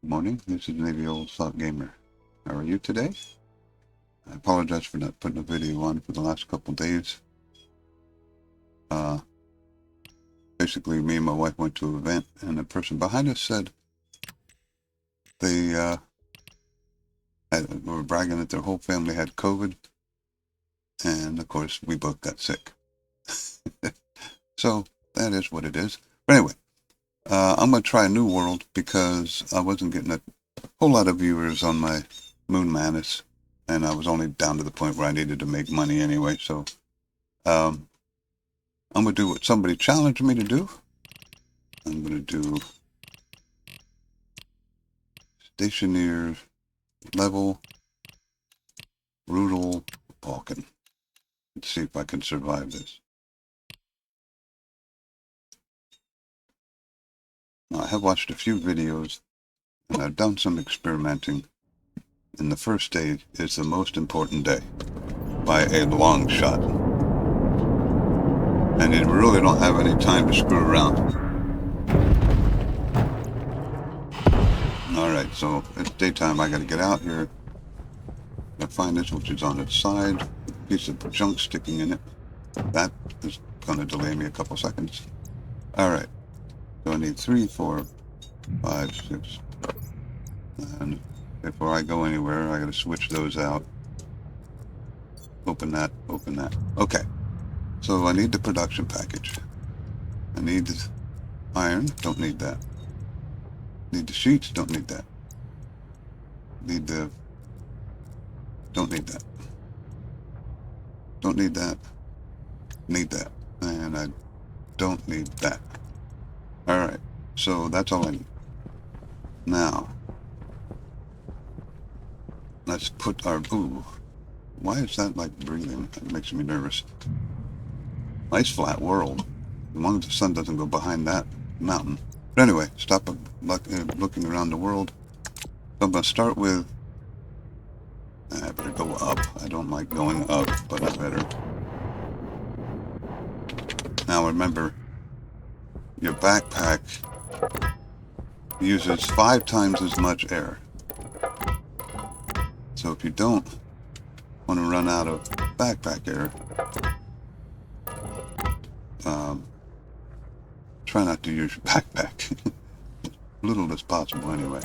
Good morning, this is Navy Old Sock Gamer. How are you today? I apologize for not putting a video on for the last couple days. Basically, me and my wife went to an event, and the person behind us said they were bragging that their whole family had COVID, and of course, we both got sick. So, that is what it is. But anyway, I'm going to try a new world because I wasn't getting a whole lot of viewers on my Moon Madness, and I was only down to the point where I needed to make money anyway, so I'm going to do what somebody challenged me to do. I'm going to do Stationeer level Brutal Vulcan. Let's see if I can survive this. Now, I have watched a few videos, and I've done some experimenting, and the first day is the most important day, by a long shot. And you really don't have any time to screw around. Alright, so it's daytime, I gotta get out here. I find this, which is on its side, a piece of junk sticking in it. That is gonna delay me a couple seconds. Alright, so I need 3, 4, 5, 6, and before I go anywhere, I gotta switch those out. Open that, open that. Okay, so I need the production package. I need the iron, don't need that. Need the sheets, don't need that. Need the... don't need that. Don't need that. Need that. And I don't need that. Alright, so that's all I need. Now, let's put our... ooh, why is that like breathing? That makes me nervous. Nice flat world. As long as the sun doesn't go behind that mountain. But anyway, stop looking around the world. So I'm going to start with... I better go up. I don't like going up, but I better. Now remember, your backpack uses 5 times as much air. So if you don't want to run out of backpack air, try not to use your backpack. Little as possible anyway.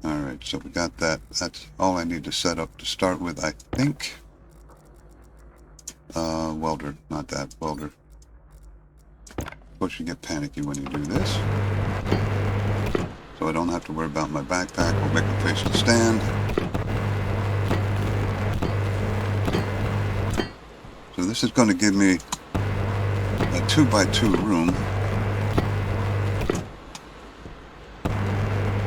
Alright, so we got that. That's all I need to set up to start with, I think. Welder, not that, welder. Of course you get panicky when you do this. So I don't have to worry about my backpack. We'll make a place to stand. So this is going to give me a 2x2 room.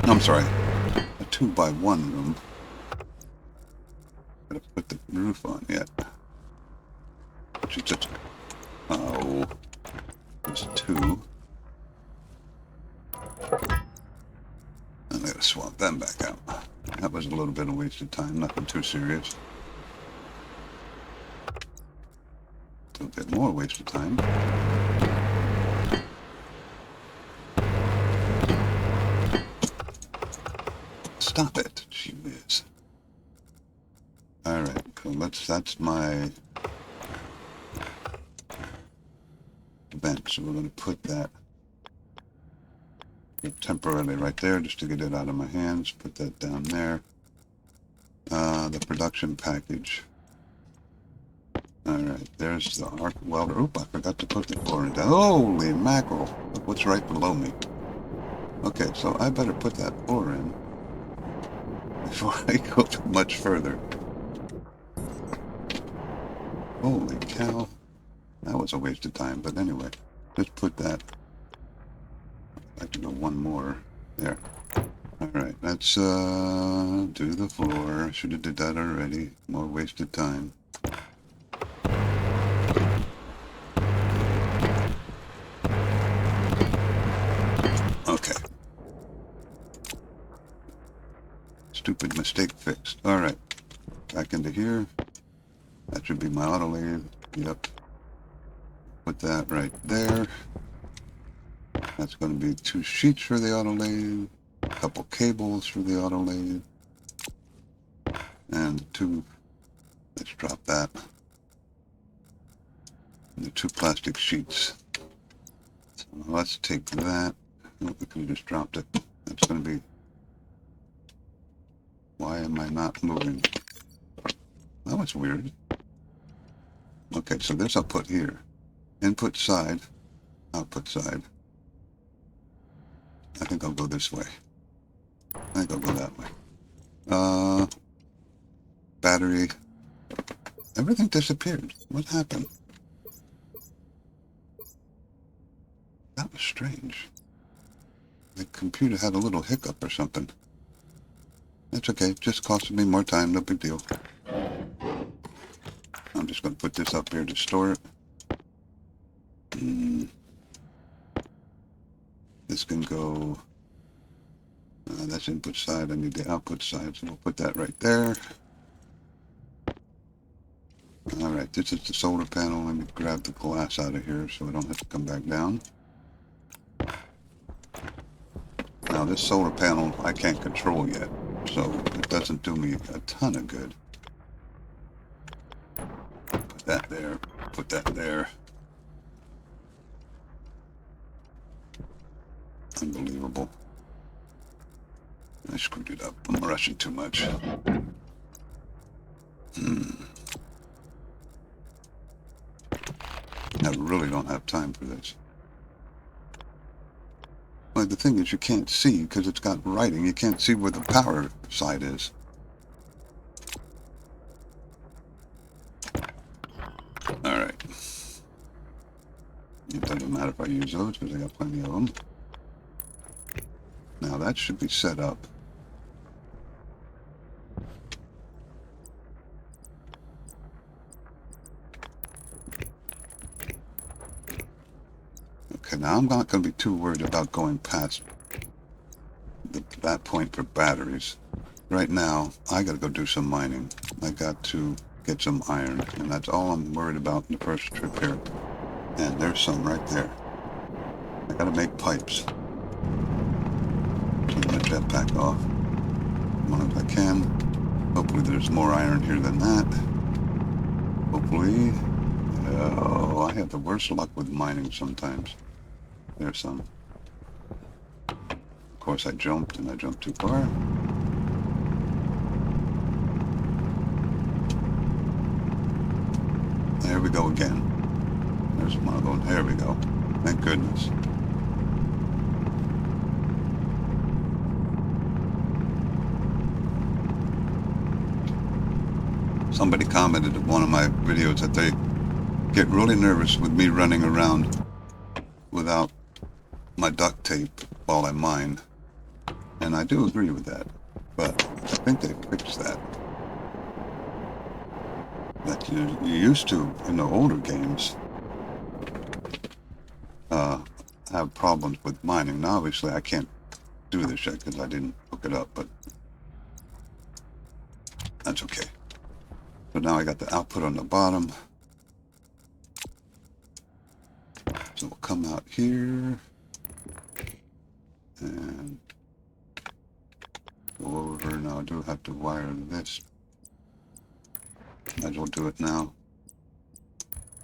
I'm sorry, a 2x1 room. Gotta put the roof on yet. Which is just, oh, there's 2. And I gotta swap them back out. That was a little bit of wasted time, nothing too serious. A little bit more wasted time. Stop it, gee whiz. Alright, so that's my vent, so we're going to put that temporarily right there just to get it out of my hands. Put that down there. The production package. Alright, there's the arc welder. Oop, I forgot to put the floor in down. Holy mackerel! Look what's right below me. Okay, so I better put that floor in before I go much further. Holy cow. That was a waste of time, but anyway, let's put that. I can go one more. There. Alright, let's do the floor. Should have did that already. More wasted time. Okay. Stupid mistake fixed. Alright. Back into here. That should be my autolathe. Yep. Put that right there. That's going to be 2 sheets for the autolathe. couple cables for the auto lathe. And let's drop that. And the 2 plastic sheets. So let's take that. Oh, we could have just dropped it. That's going to be... Why am I not moving? That was weird. Okay, so this I'll put here. Input side, output side. I think I'll go this way. I think I'll go that way. Battery. Everything disappeared. What happened? That was strange. The computer had a little hiccup or something. It's okay. Just costing me more time. No big deal. I'm just going to put this up here to store it. This can go... that's input side. I need the output side, so we'll put that right there. Alright, this is the solar panel. Let me grab the glass out of here so I don't have to come back down. Now this solar panel I can't control yet, so it doesn't do me a ton of good. Put that there, put that there. Unbelievable. I screwed it up. I'm rushing too much. I really don't have time for this. Well, the thing is you can't see because it's got writing. You can't see where the power side is. Alright. It doesn't matter if I use those because I got plenty of them. Now that should be set up. Okay, now I'm not going to be too worried about going past that point for batteries. Right now, I got to go do some mining. I got to get some iron, and that's all I'm worried about in the first trip here. And there's some right there. I got to make pipes. Turn my jetpack off as long as I can. Hopefully there's more iron here than that. Hopefully. Oh, I have the worst luck with mining sometimes. There's some. Of course I jumped and I jumped too far. There we go again. There's one of those. There we go. Thank goodness. Somebody commented in one of my videos that they get really nervous with me running around without my duct tape while I mine. And I do agree with that. But I think they fixed that. That you used to, in the older games, have problems with mining. Now obviously I can't do this yet because I didn't hook it up, but that's okay. So now I got the output on the bottom. So we'll come out here and go over. Now I do have to wire this. Might as well do it now.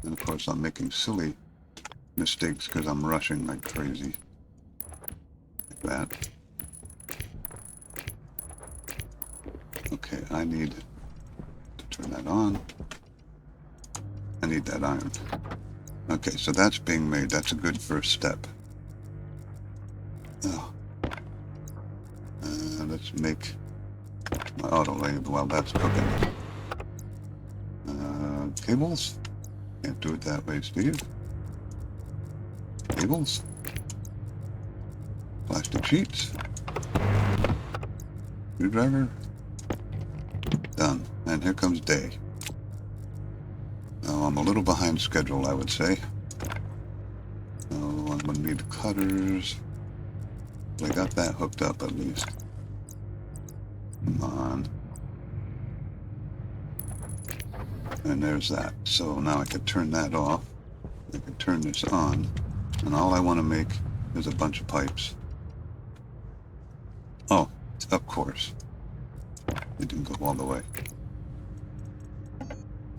And of course I'm making silly mistakes because I'm rushing like crazy. Like that. Okay, I need to turn that on. I need that iron. Okay, so that's being made. That's a good first step. Oh. Let's make my auto lathe while that's cooking. Cables? Can't do it that way, Steve. Cables. Plastic sheets. Screwdriver. Done. And here comes day. Now I'm a little behind schedule, I would say. So I'm going to need cutters. I got that hooked up at least. Come on. And there's that. So now I can turn that off. I can turn this on. And all I want to make is a bunch of pipes. Oh, Of course. It didn't go all the way.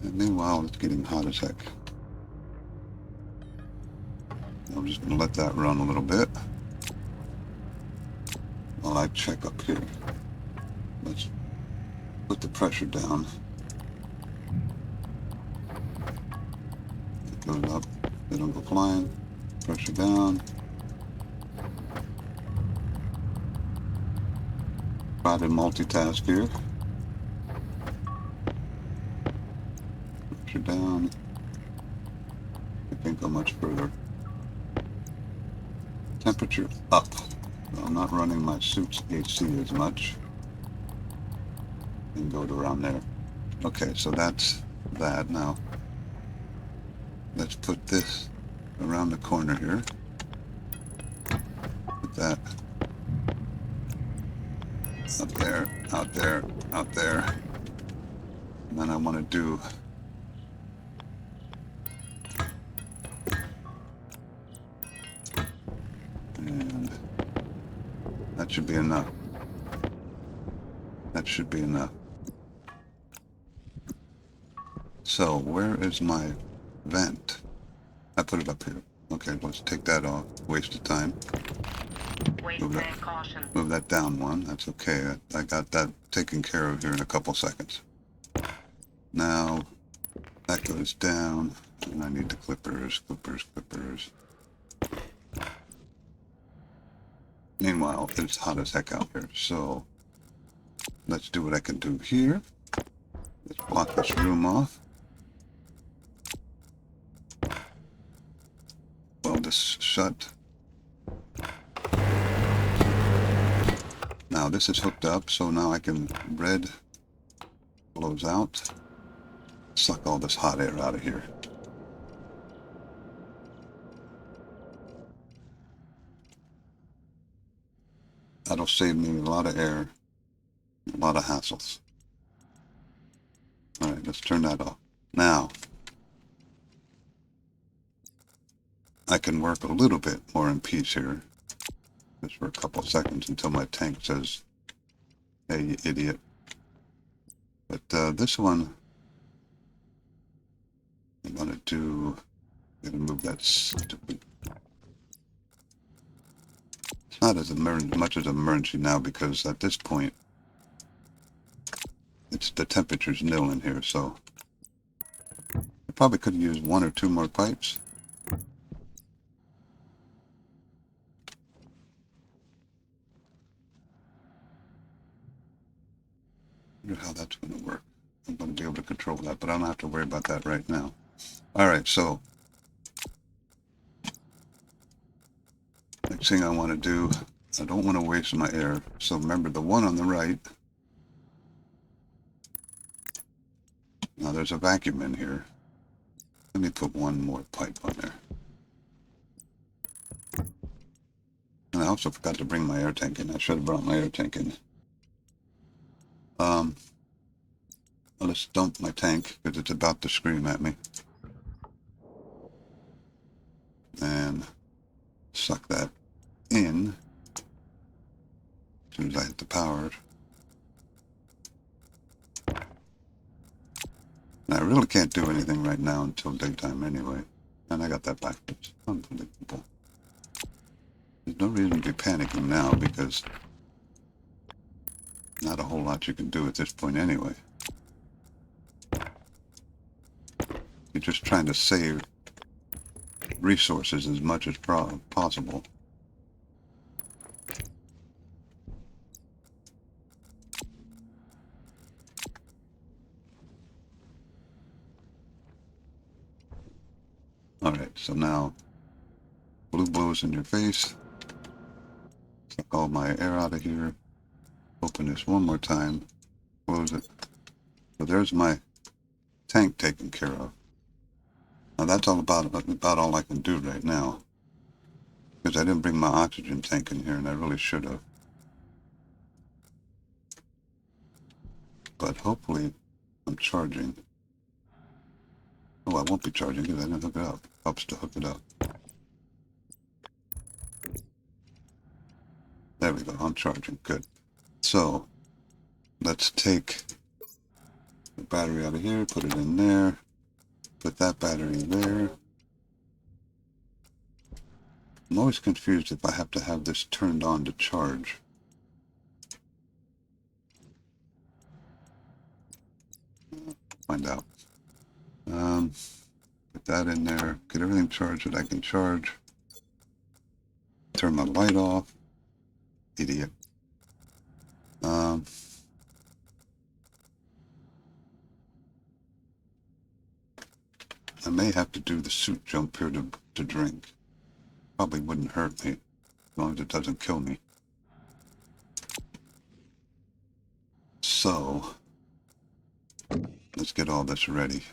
And meanwhile, it's getting hot as heck. I'm just going to let that run a little bit while I check up here. Let's put the pressure down. It goes up. They don't go flying. Pressure down. Try to multitask here. Pressure down. I can't go much further. Temperature up. I'm not running my suit's AC as much. And go to around there. Okay, so that's that. Now, let's put this around the corner here. Put that up there, out there, out there. And then I want to do and that should be enough. That should be enough. So where is my vent? I put it up here. Okay, let's take that off. Waste of time. Move that down one. That's okay. I got that taken care of here in a couple seconds. Now that goes down, and I need the clippers. Meanwhile, it's hot as heck out here, so let's do what I can do here. Let's block this room off. Weld this shut. Now this is hooked up, so now I can red blows out. Suck all this hot air out of here. That'll save me a lot of air, a lot of hassles. All right, let's turn that off. Now, I can work a little bit more in peace here, just for a couple seconds until my tank says, hey, you idiot. But this one, I'm going to do, I'm going to move that stupid. It's not as much as an emergency now because at this point, the temperature's nil in here, so I probably could use 1 or 2 more pipes. I wonder how that's going to work. I'm going to be able to control that, but I don't have to worry about that right now. All right, so next thing I want to do, I don't want to waste my air. So remember the one on the right. Now there's a vacuum in here. Let me put 1 more pipe on there. And I also forgot to bring my air tank in. I should have brought my air tank in. Let's dump my tank because it's about to scream at me. And suck that in as soon as I hit the power. And I really can't do anything right now until daytime anyway. And I got that backwards. Unbelievable. There's no reason to be panicking now because not a whole lot you can do at this point anyway. You're just trying to save resources as much as possible. All right, so now blue blows in your face. Suck all my air out of here. Open this one more time. Close it. So there's my tank taken care of. Now that's about all I can do right now. Because I didn't bring my oxygen tank in here and I really should have. But hopefully I'm charging. Oh, I won't be charging because I didn't hook it up. Helps to hook it up. There we go, I'm charging, good. So let's take the battery out of here, put it in there, put that battery there. I'm always confused if I have to have this turned on to charge. Find out. Put that in there, get everything charged that I can charge. Turn my light off. Idiot. I may have to do the suit jump here to drink. Probably wouldn't hurt me, as long as it doesn't kill me. So, let's get all this ready.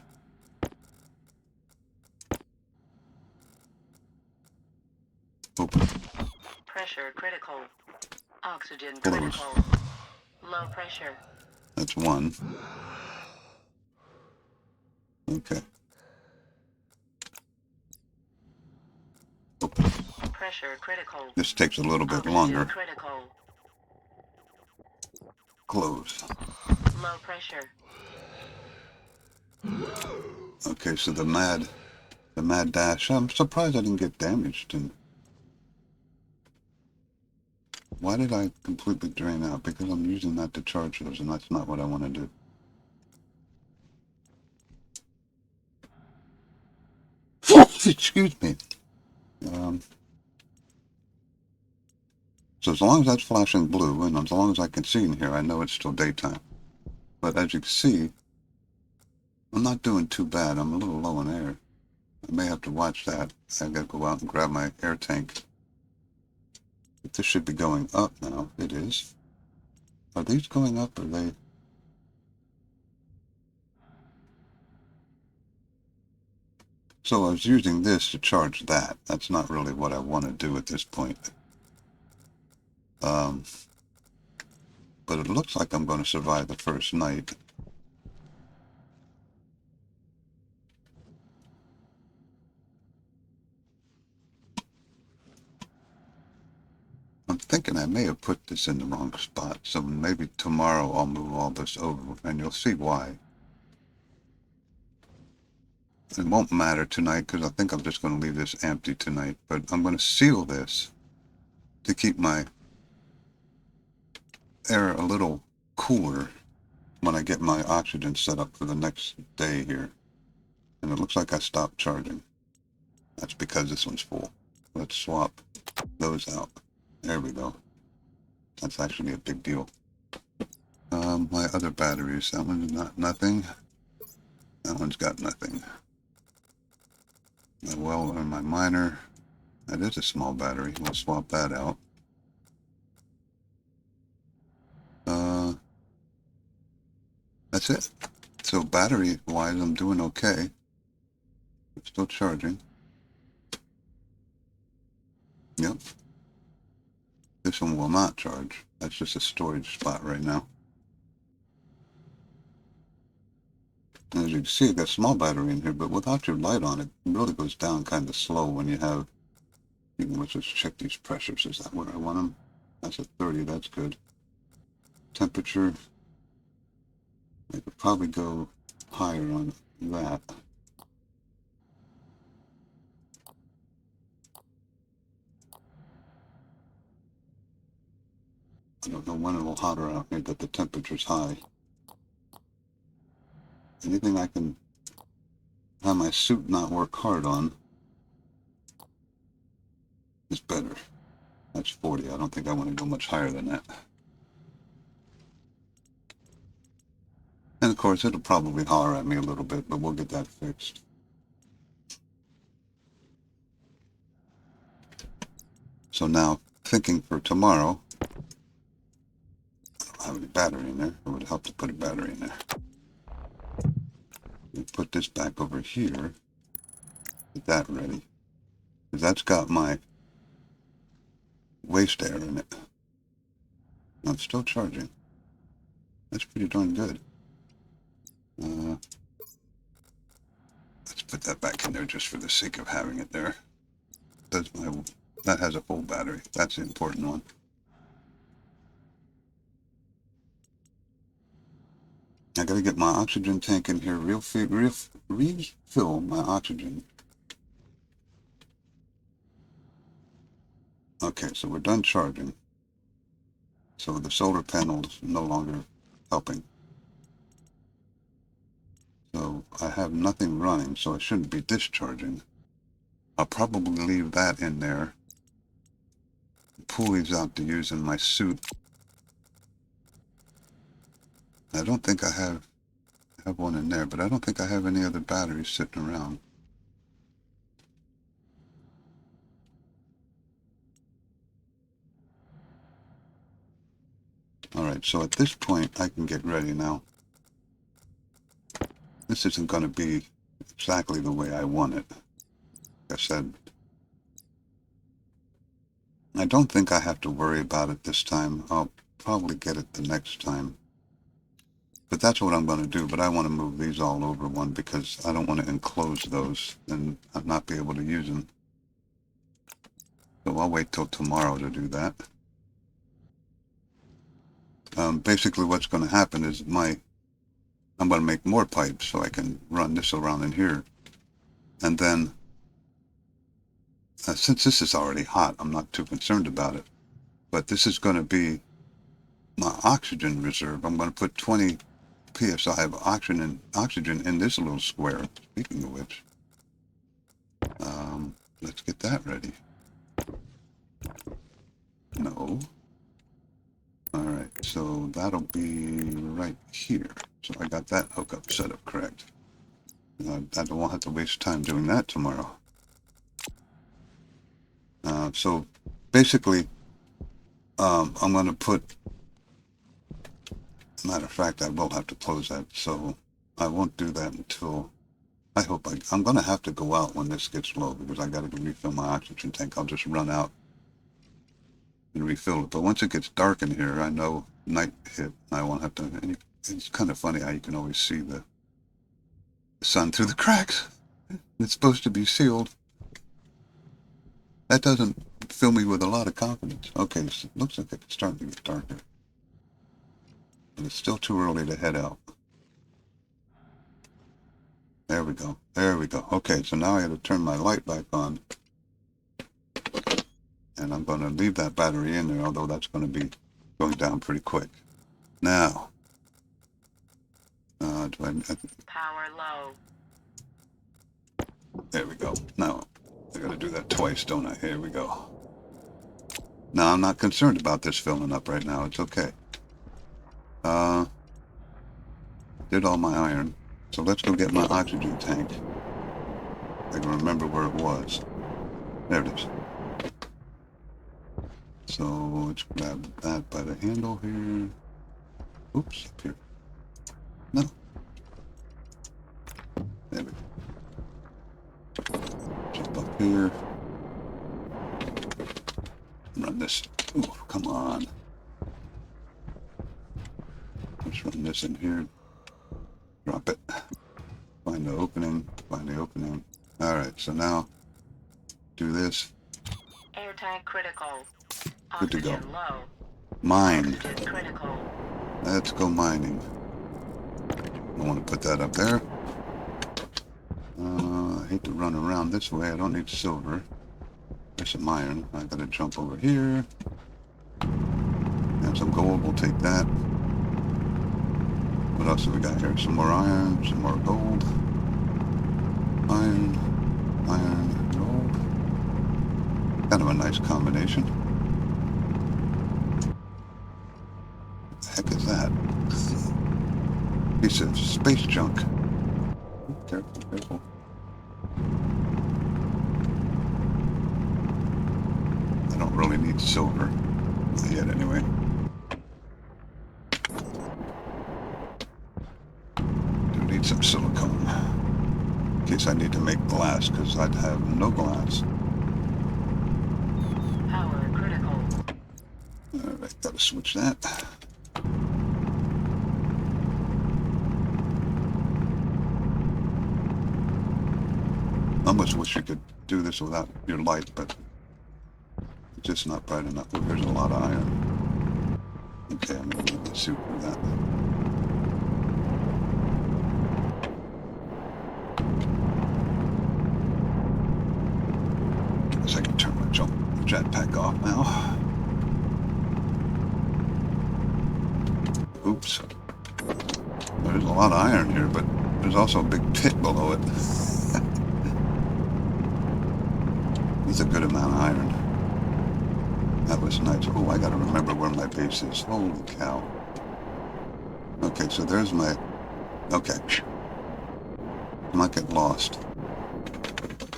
Open. Pressure critical. Oxygen Close. critical. Low pressure. That's one. Okay. Open. Pressure critical. This takes a little bit Oxygen longer. critical. Close. Low pressure. Okay, so the mad dash. I'm surprised I didn't get damaged. And why did I completely drain out? Because I'm using that to charge those, and that's not what I want to do. Excuse me. So as long as that's flashing blue, and as long as I can see in here, I know it's still daytime. But as you can see, I'm not doing too bad. I'm a little low in air. I may have to watch that. I gotta go out and grab my air tank. But this should be going up now. It is. Are these going up, or are they? So I was using this to charge that. That's not really what I want to do at this point. But it looks like I'm going to survive the first night. I'm thinking I may have put this in the wrong spot, so maybe tomorrow I'll move all this over, and you'll see why. It won't matter tonight, because I think I'm just going to leave this empty tonight, but I'm going to seal this to keep my air a little cooler when I get my oxygen set up for the next day here. And it looks like I stopped charging. That's because this one's full. Let's swap those out. There we go. That's actually a big deal. My other batteries, that one's nothing. That one's got nothing. My well, or my miner, that is a small battery. We'll swap that out. That's it. So battery-wise, I'm doing okay. I'm still charging. Yep. This one will not charge. That's just a storage spot right now. And as you can see, I've got a small battery in here, but without your light on, it really goes down kind of slow when you have... Let's just check these pressures. Is that where I want them? That's at 30. That's good. Temperature. I could probably go higher on that. I don't know when it will hotter out here that the temperature's high. Anything I can have my suit not work hard on is better. That's 40. I don't think I want to go much higher than that. And of course, it'll probably holler at me a little bit, but we'll get that fixed. So now, thinking for tomorrow, I don't have any battery in there. It would help to put a battery in there. Put this back over here. Get that ready. Because that's got my waste air in it. I'm still charging. That's pretty darn good. Let's put that back in there just for the sake of having it there. That has a full battery. That's the important one. I gotta get my oxygen tank in here, refill my oxygen. Okay, so we're done charging. So the solar panel's no longer helping. So I have nothing running, so I shouldn't be discharging. I'll probably leave that in there. Pull these out to use in my suit. I don't think I have one in there, but I don't think I have any other batteries sitting around. Alright, so at this point I can get ready now. This isn't going to be exactly the way I want it. Like I said, I don't think I have to worry about it this time. I'll probably get it the next time. But that's what I'm going to do. But I want to move these all over one because I don't want to enclose those and not be able to use them. So I'll wait till tomorrow to do that. Basically what's going to happen is I'm going to make more pipes so I can run this around in here. And then, since this is already hot, I'm not too concerned about it. But this is going to be my oxygen reserve. I'm going to put 20 psi of oxygen in this little square. Speaking of which, let's get that ready. No. Alright, so that'll be right here. So I got that hookup set up correct. I won't have to waste time doing that tomorrow. So basically, I'm going to put, matter of fact, I will have to close that, so I won't do that until, I'm going to have to go out when this gets low because I got to refill my oxygen tank. I'll just run out and refill it. But once it gets dark in here, I know night hit. I won't have to, it's kind of funny how you can always see the sun through the cracks. It's supposed to be sealed. That doesn't fill me with a lot of confidence. Okay, so it looks like it's starting to get darker. And it's still too early to head out. There we go. There we go. Okay, so now I got to turn my light back on. And I'm going to leave that battery in there, although that's going to be going down pretty quick. Now, Power low. There we go. Now, I got to do that twice, don't I? Here we go. Now, I'm not concerned about this filling up right now. It's okay. Did all my iron. So let's go get my oxygen tank. I can remember where it was. There it is. So let's grab that by the handle here. Oops, up here. No. There we go. Jump up here. Run this. Ooh, come on. Let's run this in here. Drop it. Find the opening. Find the opening. Alright, so now do this. Airtight critical. Good to go. Oxygen low. Mine. Oxygen critical. Let's go mining. I want to put that up there. I hate to run around this way. I don't need silver. There's some iron. I gotta jump over here. And some gold. We'll take that. What else have we got here? Some more iron, some more gold. Iron, iron, gold. Kind of a nice combination. What the heck is that? Piece of space junk. Careful, careful. I don't really need silver. Not yet, anyway. Do need some silicone. In case I need to make glass, because I'd have no glass. Power critical. Alright, gotta switch that. I almost wish you could do this without your light, but it's just not bright enough. Oh, there's a lot of iron. Okay, I'm gonna need the suit for that. jetpack off now. Oops. There's a lot of iron here, but there's also a big pit below it. It's a good amount of iron. That was nice. Oh, I gotta remember where my base is. Holy cow. Okay, so there's my... Okay. I might get lost.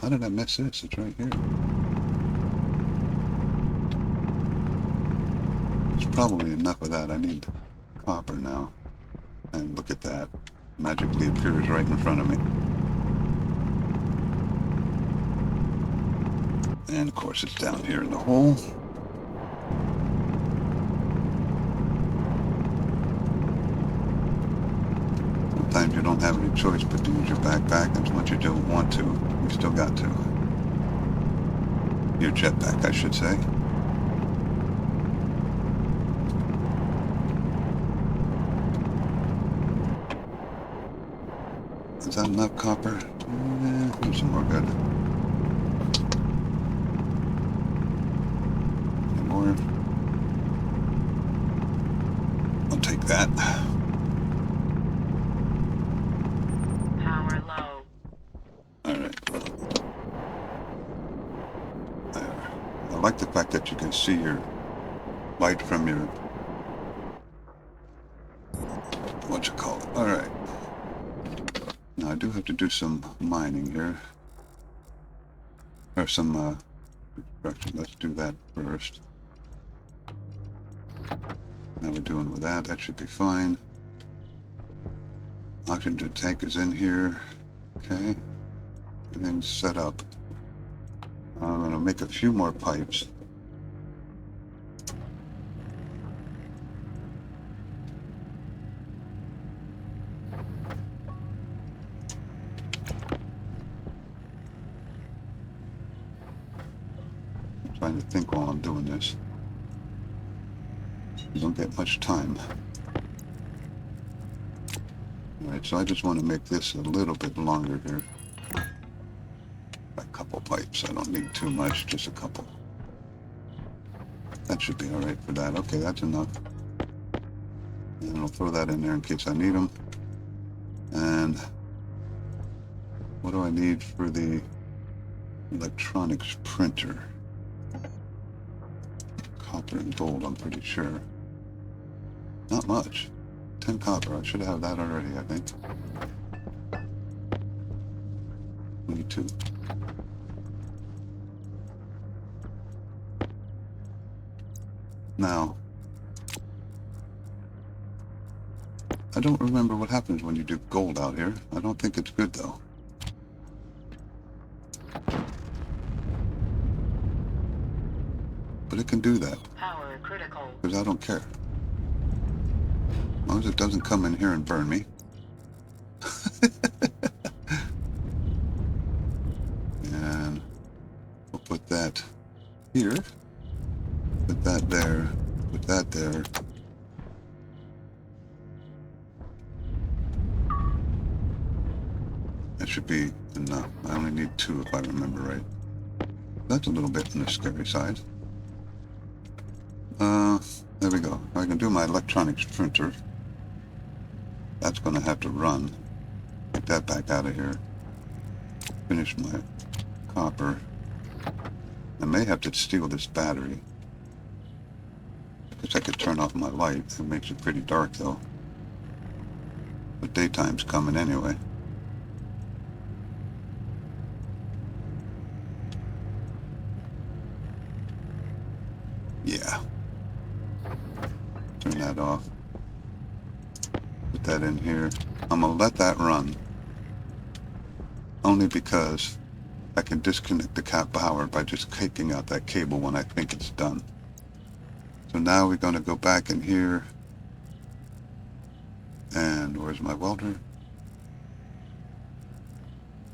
How did I miss this? It's right here. There's probably enough of that. I need copper now. And look at that. Magically appears right in front of me. And of course it's down here in the hole. Sometimes you don't have any choice but to use your backpack, and once you don't want to, you still got to. Your jetpack, I should say. Is that enough copper? There's some more good. Any more? I'll take that. Power low. Alright. There. I like the fact that you can see your light from your... whatchamacallit. Alright. Now I do have to do some mining here. Or some construction. Let's do that first. How we're doing with that? That should be fine. Oxygen tank is in here. Okay. Everything's set up. I'm going to make a few more pipes. I'm trying to think while I'm doing this. You don't get much time. Alright, so I just want to make this a little bit longer here. A couple pipes. I don't need too much, just a couple. That should be alright for that. Okay, that's enough. And I'll throw that in there in case I need them. And what do I need for the electronics printer? Copper and gold, I'm pretty sure. Not much. 10 copper. I should have that already, I think. 22. Now, I don't remember what happens when you do gold out here. I don't think it's good, though. But it can do that. Power critical. Because I don't care. As long as it doesn't come in here and burn me. And we'll put that here. Put that there. Put that there. That should be enough. I only need 2 if I remember right. That's a little bit on the scary side. There we go. I can do my electronics printer. That's going to have to run. Get that back out of here. Finish my copper. I may have to steal this battery. Because I could turn off my light. It makes it pretty dark though. But daytime's coming anyway. Yeah. Turn that off. Put that in here. I'm going to let that run. Only because I can disconnect the power by just taking out that cable when I think it's done. So now we're going to go back in here. And where's my welder?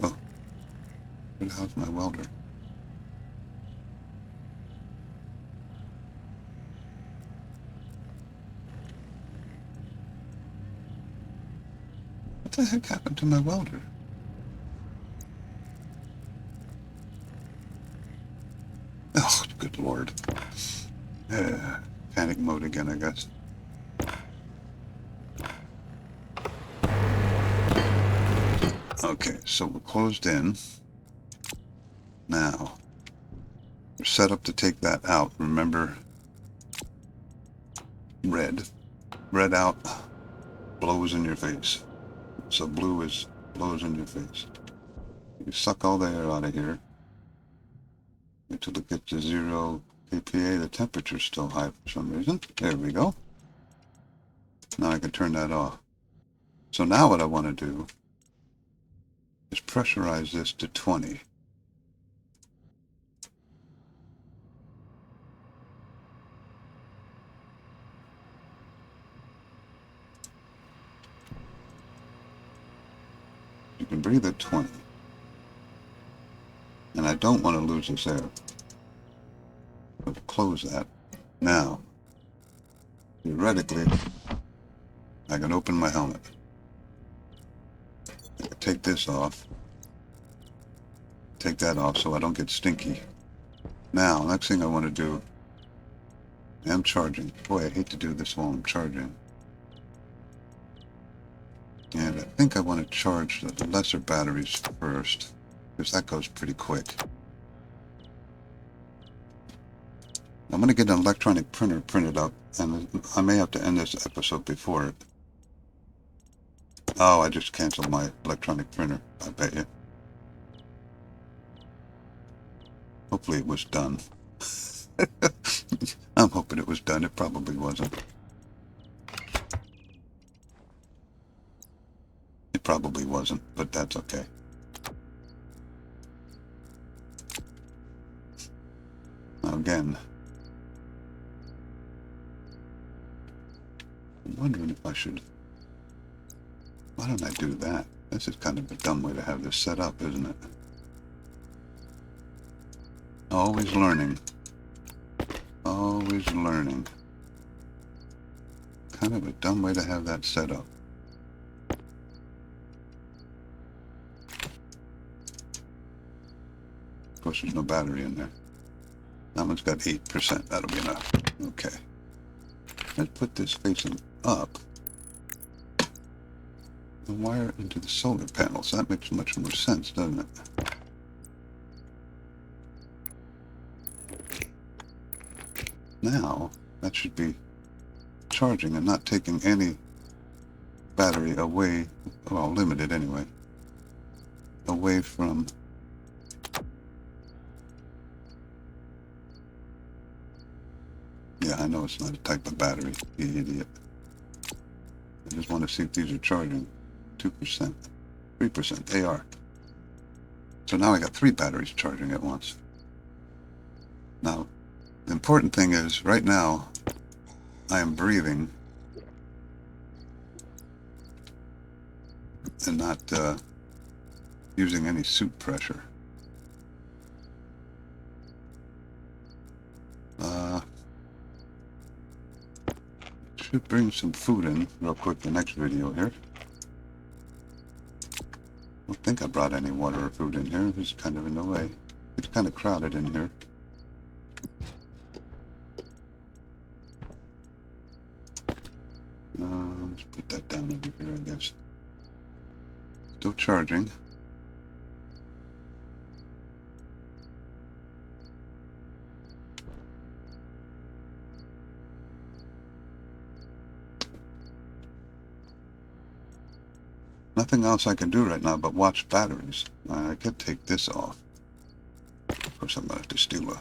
Oh. Where the hell's my welder? What the heck happened to my welder? Oh, good Lord. Panic mode again, I guess. Okay, so we're closed in. Now, we're set up to take that out. Remember, red. Red out blows in your face. So blue is blows in your face. You suck all the air out of here. Wait till it gets to 0 kPa. The temperature's still high for some reason. There we go. Now I can turn that off. So now what I want to do is pressurize this to 20. You can breathe at 20. And I don't want to lose this air. So close that. Now, theoretically, I can open my helmet. I can take this off. Take that off so I don't get stinky. Now, next thing I want to do, I'm charging. Boy, I hate to do this while I'm charging. And I think I want to charge the lesser batteries first, because that goes pretty quick. I'm going to get an electronic printer printed up, and I may have to end this episode before it. Oh, I just canceled my electronic printer, I bet you. Hopefully it was done. I'm hoping it was done. It probably wasn't. It probably wasn't, but that's okay. Now again, I'm wondering if I should... Why don't I do that? This is kind of a dumb way to have this set up, isn't it? Always learning. Always learning. Kind of a dumb way to have that set up. Of course, there's no battery in there. That one's got 8%. That'll be enough. Okay. Let's put this facing up and wire it into the solar panels. That makes much more sense, doesn't it? Now, that should be charging and not taking any battery away, well, limited anyway, away from I know it's not a type of battery, you idiot. I just want to see if these are charging. 2%, 3%, they are. So now I got 3 batteries charging at once. Now, the important thing is, right now, I am breathing and not using any suit pressure. Should bring some food in real quick the next video here. I don't think I brought any water or food in here. It's kind of in the way. It's kind of crowded in here. Let's put that down over here, I guess. Still charging. Nothing else I can do right now but watch batteries. I could take this off. Of course, I'm going to have to steal a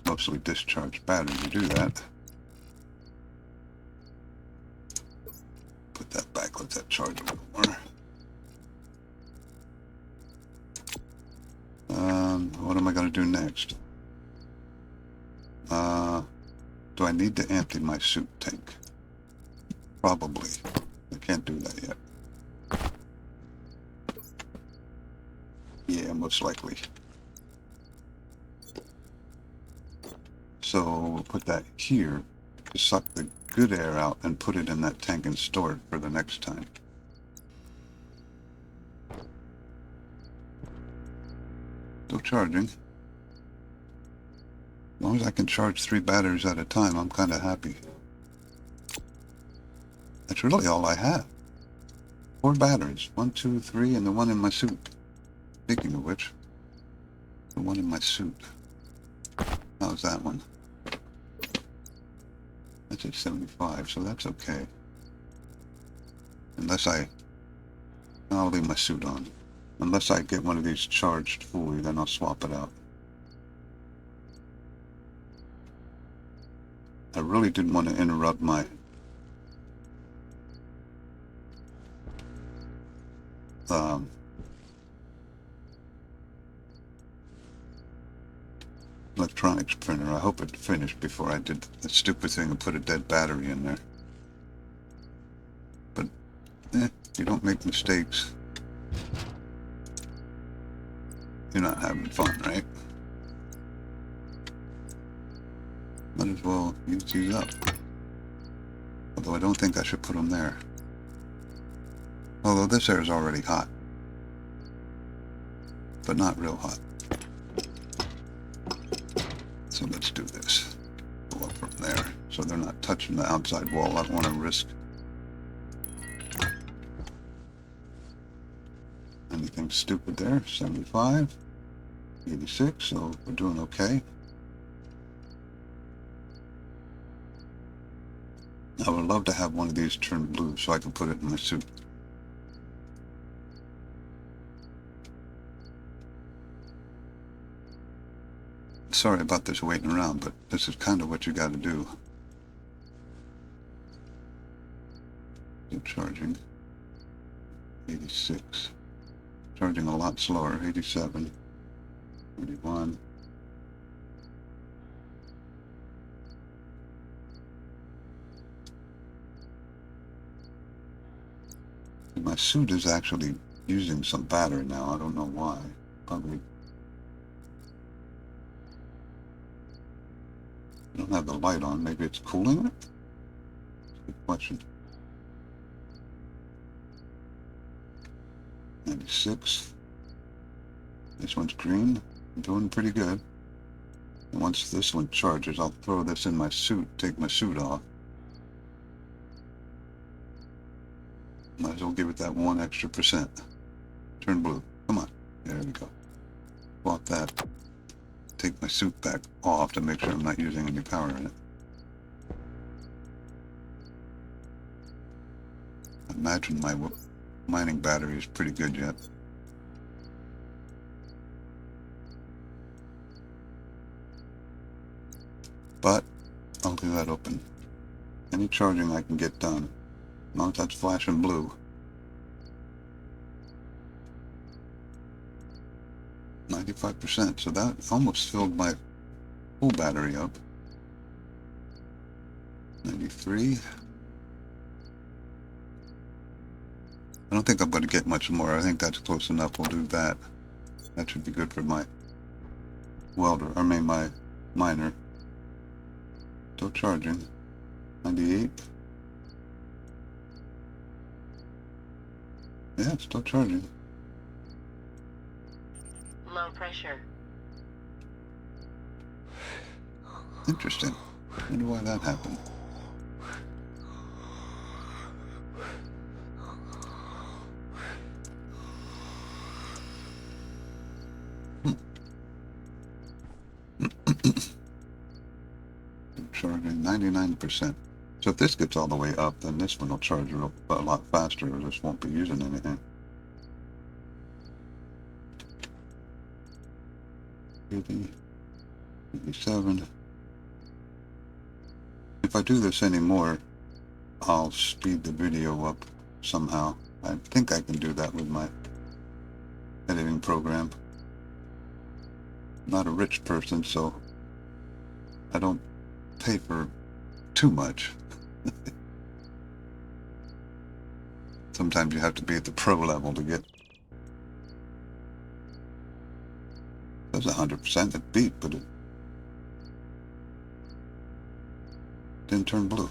mostly discharged battery to do that. Put that back, let that charge a little more. What am I going to do next? Do I need to empty my suit tank? Probably. I can't do that yet. Yeah, most likely. So we'll put that here to suck the good air out and put it in that tank and store it for the next time. Still charging. long as I can charge 3 batteries at a time, I'm kind of happy. That's really all I have. 4 batteries. 1, 2, 3, and the one in my suit. Speaking of which, the one in my suit. How's that one? That's at 75, so that's okay. Unless I'll leave my suit on. Unless I get one of these charged fully, then I'll swap it out. I really didn't want to interrupt my electronics printer. I hope it finished before I did the stupid thing and put a dead battery in there. But, you don't make mistakes, you're not having fun, right? Might as well use these up. Although I don't think I should put them there. Although this air is already hot. But not real hot. So let's do this. Go up from there. So they're not touching the outside wall. I don't want to risk anything stupid there. 75. 86. So we're doing okay. I would love to have one of these turn blue so I can put it in my suit. Sorry about this waiting around, but this is kind of what you got to do. Still charging. 86. Charging a lot slower. 87. 31. My suit is actually using some battery now. I don't know why. Probably. I don't have the light on. Maybe it's cooling it? Good question. 96. This one's green. I'm doing pretty good. And once this one charges, I'll throw this in my suit, take my suit off. Might as well give it that 1 extra %. Turn blue. Come on. There we go. Bought that. Take my suit back off to make sure I'm not using any power in it. I imagine my mining battery is pretty good yet. But I'll leave that open. Any charging I can get done. As long as that's flashing blue. 95%, so that almost filled my full battery up. 93. I don't think I'm going to get much more. I think that's close enough. We'll do that. That should be good for my welder, I mean my miner. Still charging. 98. Yeah, it's still charging. Low pressure. Interesting. Wonder why that happened. Charging 99%. So if this gets all the way up, then this one will charge a lot faster, or this won't be using anything. 80, 87. If I do this anymore, I'll speed the video up somehow. I think I can do that with my editing program. I'm not a rich person, so I don't pay for too much. Sometimes you have to be at the pro level to get. That's 100%. It beat, but it didn't turn blue.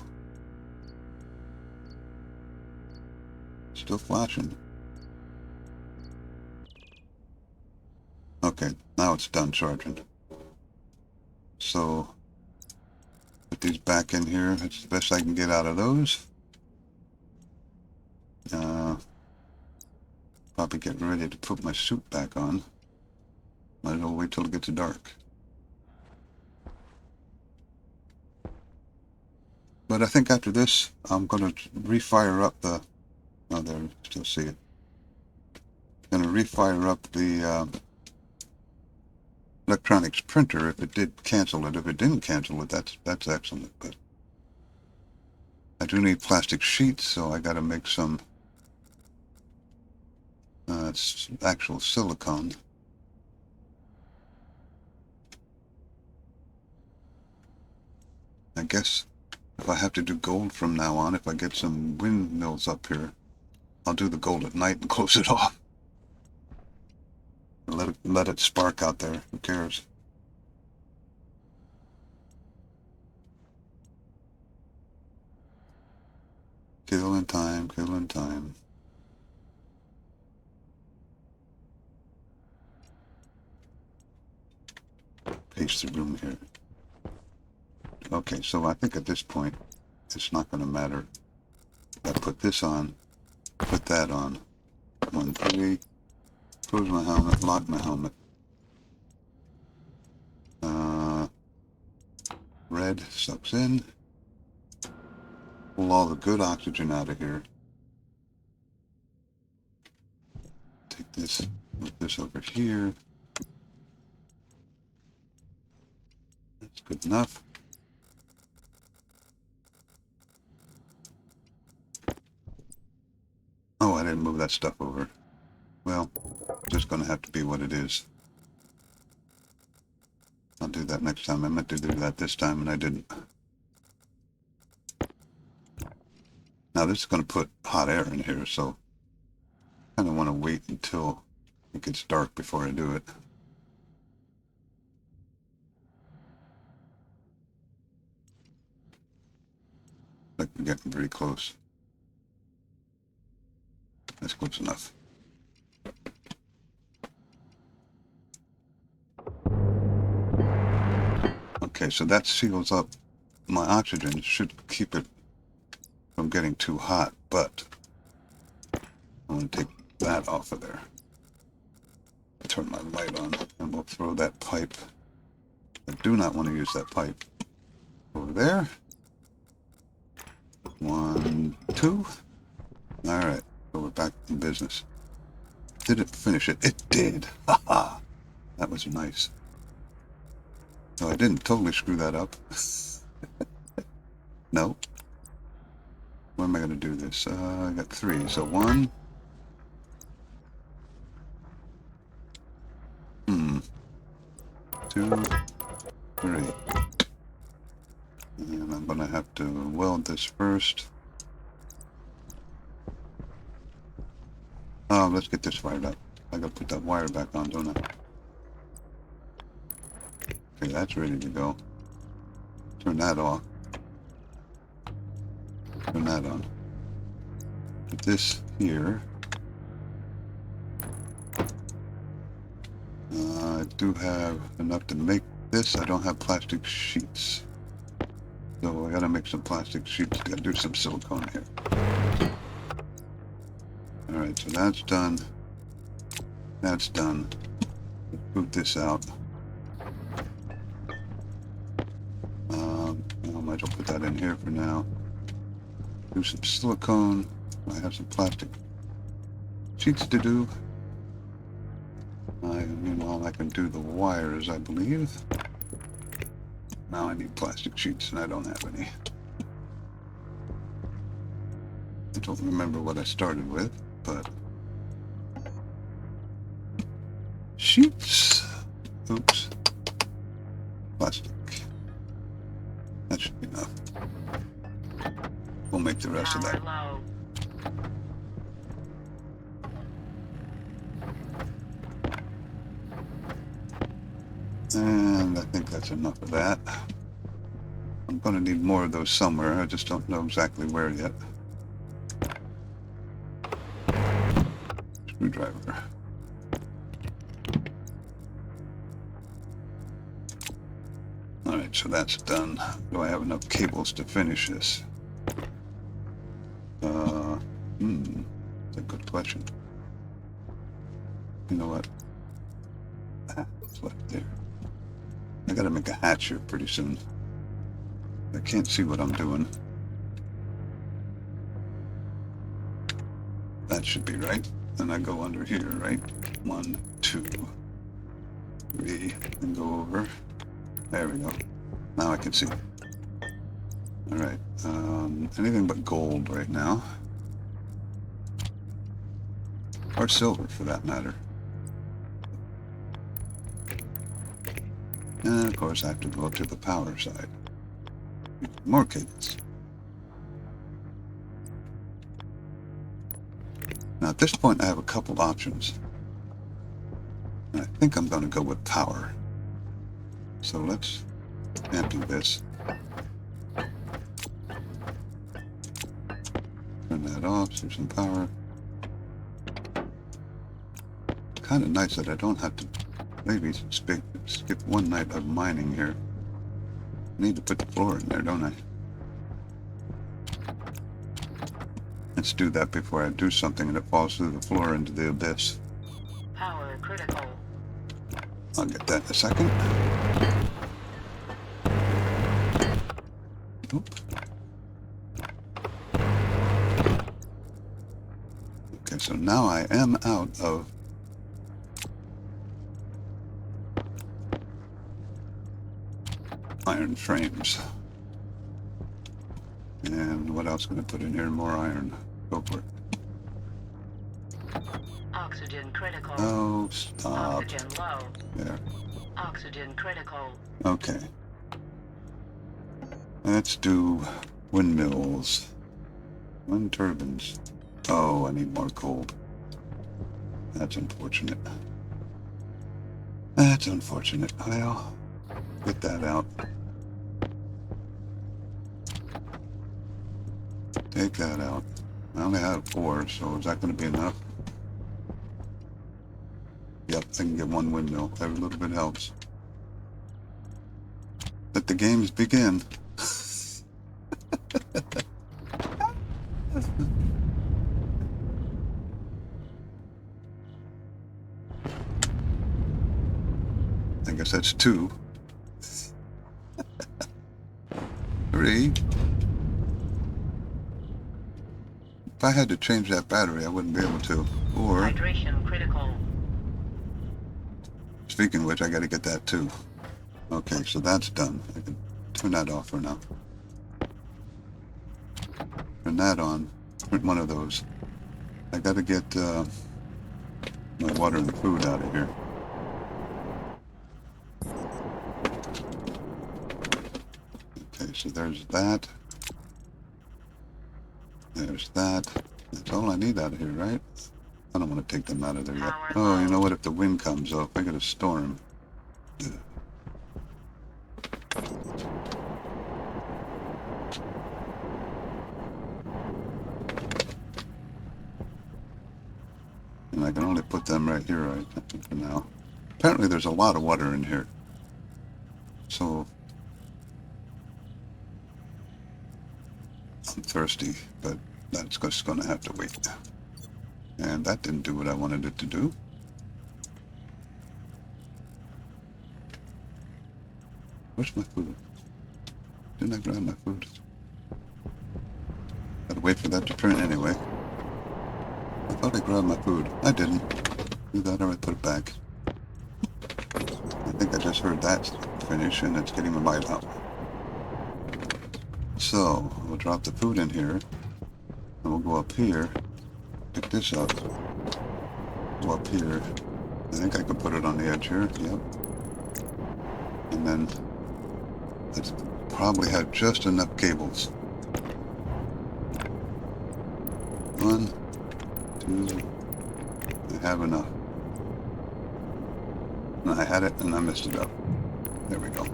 Still flashing. Okay, now it's done charging. So put these back in here. That's the best I can get out of those. Probably getting ready to put my suit back on. Might as well wait till it gets dark. But I think after this, I'm going to refire up the... Oh, there, still see it. Going to refire up the electronics printer if it did cancel it. If it didn't cancel it, that's excellent. But I do need plastic sheets, so I got to make some it's actual silicone. I guess if I have to do gold from now on, if I get some windmills up here, I'll do the gold at night and close it off. Let it spark out there. Who cares? Killing time, killing time. Paste the room here. Okay, so I think at this point, it's not going to matter. I put this on, put that on. 1, 3, close my helmet, lock my helmet. Red sucks in. Pull all the good oxygen out of here. Take this, put this over here. That's good enough. Oh, I didn't move that stuff over. Well, just going to have to be what it is. I'll do that next time. I meant to do that this time, and I didn't. Now, this is going to put hot air in here, so I kind of want to wait until it gets dark before I do it. Like we're getting pretty close. That's close enough. Okay, so that seals up my oxygen. It should keep it from getting too hot, but I'm going to take that off of there. Turn my light on, and we'll throw that pipe. I do not want to use that pipe. Over there. 1, 2. All right, so we're back in business. Did it finish it? It did. Haha. That was nice. So I didn't totally screw that up. No. When am I going to do this? I got 3. So 1. 2, 3. And I'm going to have to weld this first. Oh, let's get this fired up. I got to put that wire back on, don't I? Okay, that's ready to go. Turn that off. Turn that on. Put this here. I do have enough to make this. I don't have plastic sheets. So I gotta make some plastic sheets. Gotta do some silicone here. Alright, so that's done. That's done. Let's boot this out. I might as well put that in here for now. Do some silicone. I have some plastic sheets to do. Meanwhile, I can do the wires, I believe. Now I need plastic sheets, and I don't have any. I don't remember what I started with, but... sheets. Oops. Plastic. That should be enough. We'll make the rest of that. Power low. And I think that's enough of that. I'm going to need more of those somewhere. I just don't know exactly where yet. Screwdriver. Alright, Alright, so that's done. Do I have enough cables to finish this? That's a good question. You know what? It's left there. I gotta make a hatch here pretty soon. I can't see what I'm doing. That should be right. Then I go under here, right? 1, 2, 3, and go over. There we go. Now I can see. Alright, anything but gold right now. Or silver, for that matter. And of course I have to go up to the power side. More cables. Now at this point I have a couple options. And I think I'm going to go with power. So let's empty this. Turn that off, see some power. Kind of nice that I don't have to maybe skip one night of mining here. I need to put the floor in there, don't I? Let's do that before I do something and it falls through the floor into the abyss. Power critical. I'll get that in a second. Oop. Okay, so now I am out of iron frames. And what else can I put in here? More iron. Go for it. Oxygen critical. Oh, stop. Oxygen low. There. Oxygen critical. Okay. Let's do windmills. Wind turbines. Oh, I need more gold. That's unfortunate. That's unfortunate. Well, get that out. Take that out. I only have 4, so is that going to be enough? Yep, I can get one windmill. Every little bit helps. Let the games begin. I guess that's 2. 3. If I had to change that battery, I wouldn't be able to. Or, Hydration critical. speaking of which, I got to get that too. Okay, so that's done. I can turn that off for now. Turn that on. Print one of those. I got to get my water and food out of here. Okay, so there's that. There's that. That's all I need out of here, right? I don't want to take them out of there yet. Oh, you know what? If the wind comes up, I got a storm. And I can only put them right here, right, for now. Apparently there's a lot of water in here. So I'm thirsty, but that's just going to have to wait. And that didn't do what I wanted it to do. Where's my food? Didn't I grab my food? Gotta wait for that to turn anyway. I thought I grabbed my food. I didn't. Do that or I put it back. I think I just heard that finish and it's getting my bite out. So, we'll drop the food in here. And we'll go up here. Pick this up. Go up here. I think I can put it on the edge here. Yep. And then let's probably have just enough cables. 1, 2. I have enough. No, I had it and I messed it up. There we go.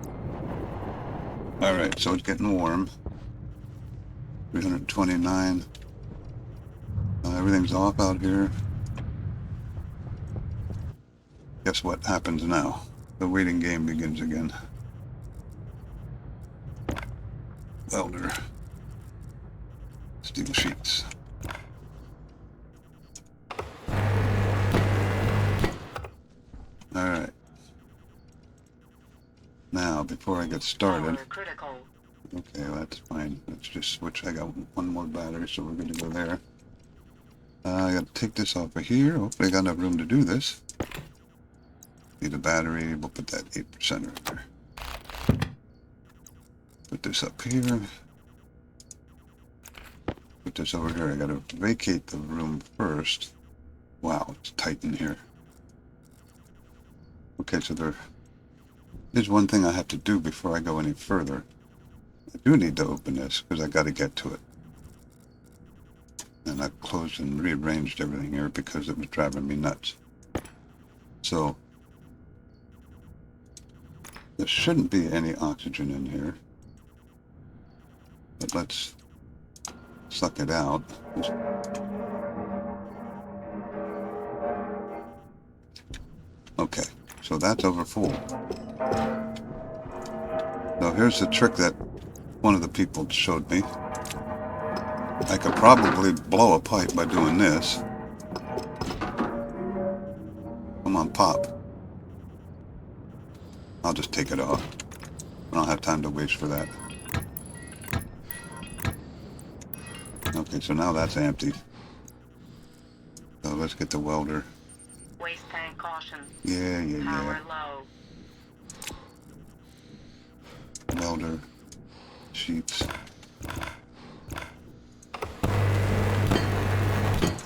Alright, so it's getting warm. 329. Everything's off out here. Guess what happens now? The waiting game begins again. welder, steel sheets. Alright. Now, before I get started, Power critical. okay, well, that's fine. Let's just switch. I got one more battery, so we're going to go there. I got to take this off of here. Hopefully I got enough room to do this. Need a battery. We'll put that 8% right there. Put this up here. Put this over here. I got to vacate the room first. Wow, it's tight in here. Okay, so there's one thing I have to do before I go any further. I do need to open this because I got to get to it. And I closed and rearranged everything here because it was driving me nuts. So there shouldn't be any oxygen in here. But let's suck it out. Okay, so that's over full. Now here's the trick that one of the people showed me. I could probably blow a pipe by doing this. Come on, pop. I'll just take it off. I don't have time to waste for that. Okay, so now that's empty. So let's get the welder. Waste tank caution. Yeah. Power low. Welder. Sheets.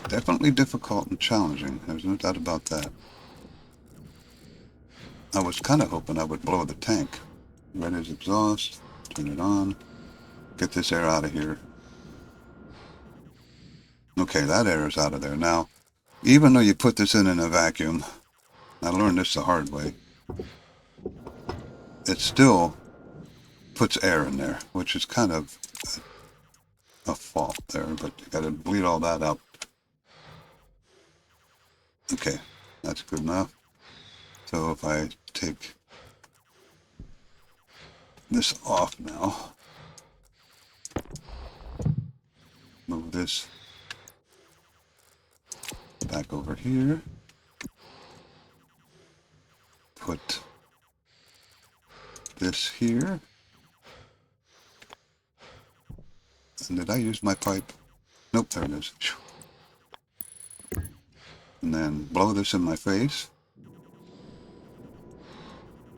Definitely difficult and challenging. There's no doubt about that. I was kind of hoping I would blow the tank. Red is exhaust. Turn it on. Get this air out of here. Okay, that air is out of there. Now, even though you put this in a vacuum, I learned this the hard way, it still puts air in there, which is kind of a fault there, but you got to bleed all that out. Okay, that's good enough. So if I take this off now, move this back over here, put this here, and did I use my pipe? Nope, there it is. And then blow this in my face.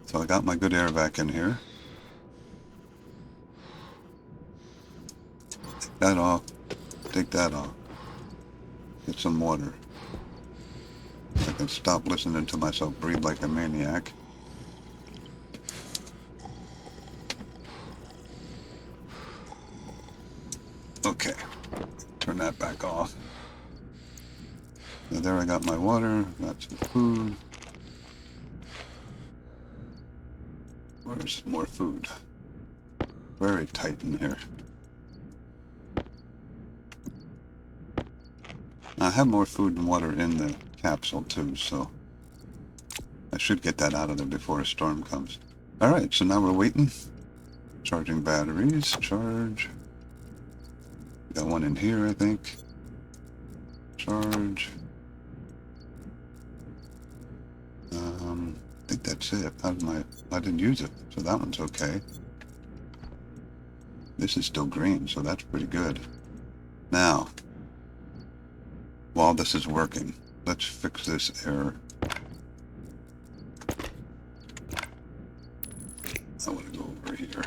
So I got my good air back in here. Take that off. Take that off. Get some water. I can stop listening to myself breathe like a maniac. Okay. Turn that back off. So there I got my water. Got some food. Where's more food? Very tight in here. I have more food and water in the capsule too, so I should get that out of there before a storm comes. Alright, so now we're waiting. Charging batteries. Charge. Got one in here, I think. Charge. I think that's it. I didn't use it, so that one's okay. This is still green, so that's pretty good. Now, while this is working, let's fix this error. I want to go over here.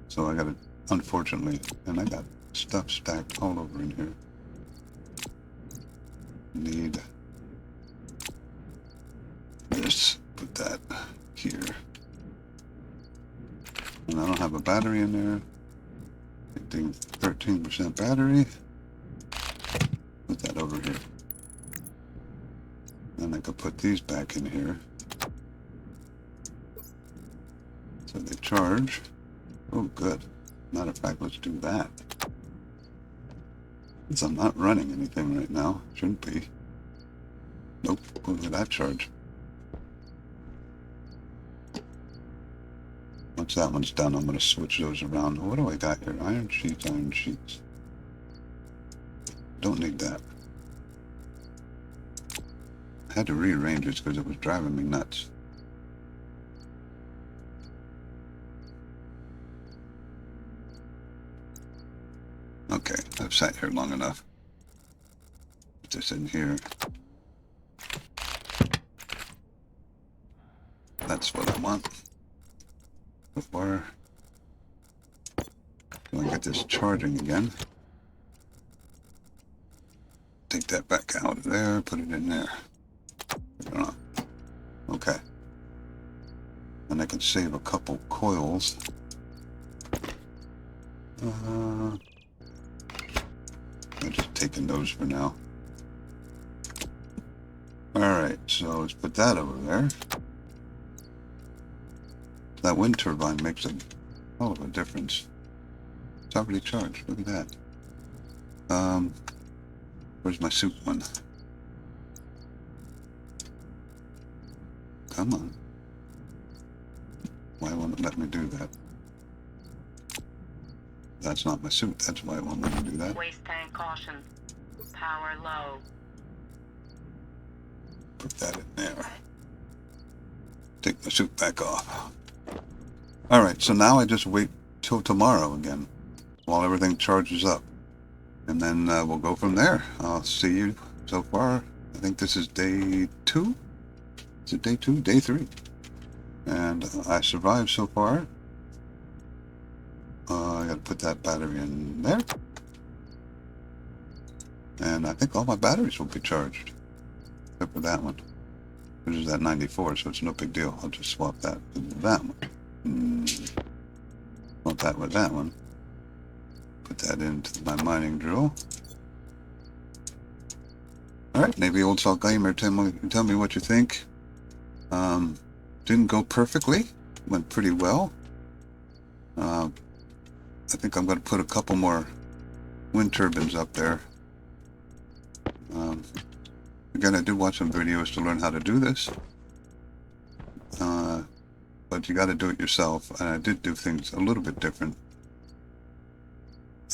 So I got it, unfortunately, and I got stuff stacked all over in here. Need this, put that here. And I don't have a battery in there. 13% battery. Put that over here. And I could put these back in here. So they charge. Oh, good. Matter of fact, let's do that. Since I'm not running anything right now. Shouldn't be. Nope. Look at that charge. Once that one's done, I'm going to switch those around. What do I got here? Iron sheets, iron sheets. Don't need that. I had to rearrange this because it was driving me nuts. Okay, I've sat here long enough. Put this in here. That's what I want. Before I get this charging again. Take that back out of there, put it in there. Okay. And I can save a couple coils. I'm just taking those for now. Alright, so let's put that over there. That wind turbine makes a hell of a difference. It's already charged. Look at that. Where's my soup one? Come on. Why won't it let me do that? That's not my suit. That's why it won't let me do that. Waste tank caution. Power low. Put that in there. Take my suit back off. Alright, so now I just wait till tomorrow again, while everything charges up. And then we'll go from there. I'll see you so far. I think this is day 2? Is it day 2? Day 3. And I survived so far. I gotta put that battery in there. And I think all my batteries will be charged. Except for that one. Which is at 94, so it's no big deal. I'll just swap that with that one. Swap that with that one. Put that into my mining drill. Alright, maybe Old Salt Gamer, tell me what you think. Didn't go perfectly. Went pretty well. I think I'm going to put a couple more wind turbines up there. Again, I did watch some videos to learn how to do this. But you got to do it yourself. And I did do things a little bit different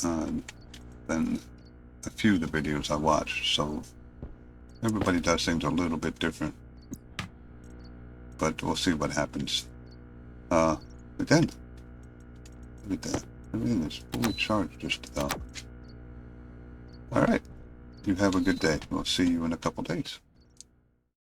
than a few of the videos I watched. So everybody does things a little bit different. But we'll see what happens. Again, look at that. Everything is fully charged just about. Alright. You have a good day. We'll see you in a couple days.